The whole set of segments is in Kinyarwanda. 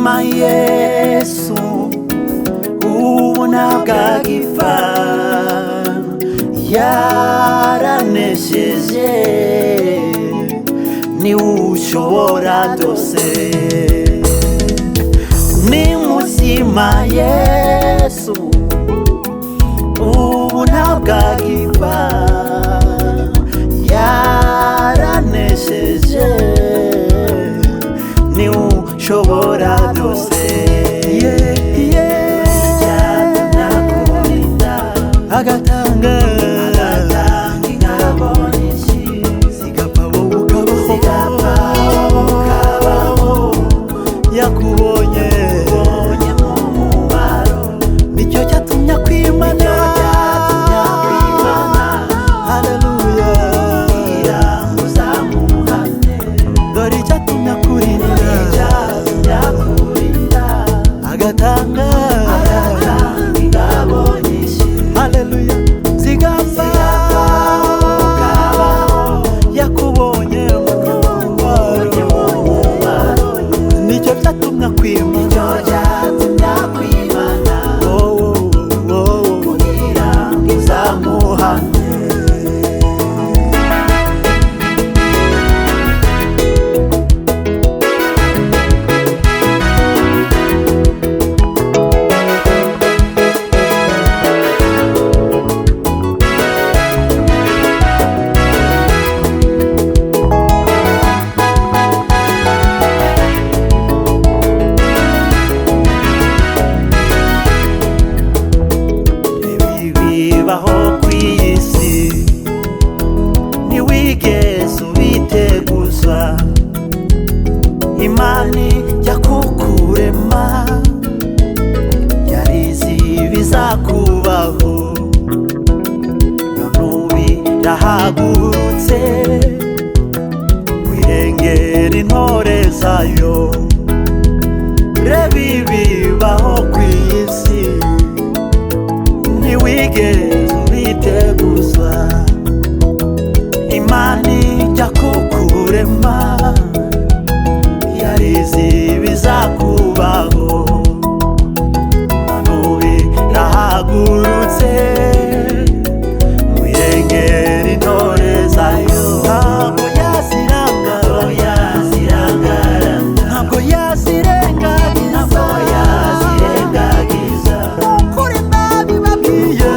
mutima Yesu ubona bwagipfa yaranesheje ni ushobora byose ni mutima Yesu ubona bwagipfa yaranesheje ni ushobora byose agatanga ingabo nyinshi zigapfa wowe ukabaho yakubonye mu mubaro nicyo cyatumye akwimana haleluya uzamuhane dore icyatumye akurinda agatanga ingabo nyinshi haleluya zigapfa yakubonye mu mubaro nicyo cyatumye akwimana kugira ngo uzamuhane baho kw'isi ntiwigeze ubiteguza imani jya kukurema yarizi bizakubaho none birahagurutse wirengera intore zayo reba ibibaho kw'isi ntiwigeze ubiteguza imani jya kukurema yarizi bizakubaho none birahagurutse wirengera intore zayo ntabwo yazirengagiza ukuri ndabibabwiye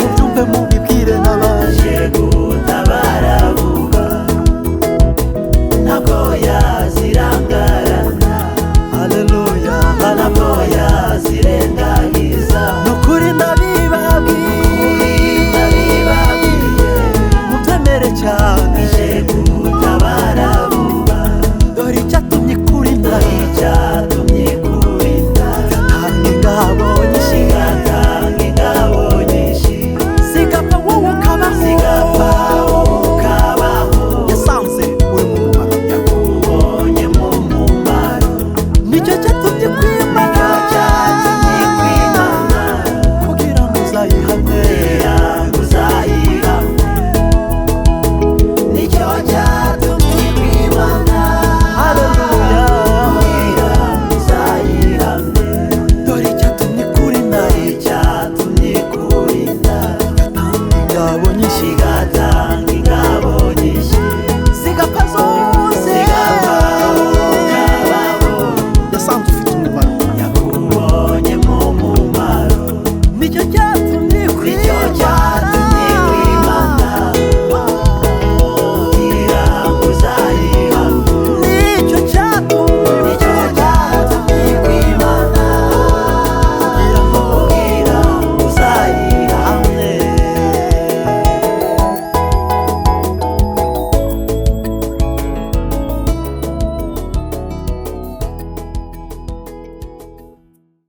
mubyumve mubibwire n'abaje gutabara vuba ntabwo yazirangarana haleluya ntabwo yazirengagiza n'ukuri ndabibabwiye mubyemere cyane ije gutabara vuba dore icyatumye ikurinda gatanga ingabo nyinshi zigapfa wowe ukabaho yasanze uri mu mumaro yakubonye mu mumaro nicyo cyatumye kwimana kugira ngo uzayihane nicyo cyatumye kwimana haleluya kugira ngo uzayihane dore icyatumye kurinda gatanga ingabo nyinshi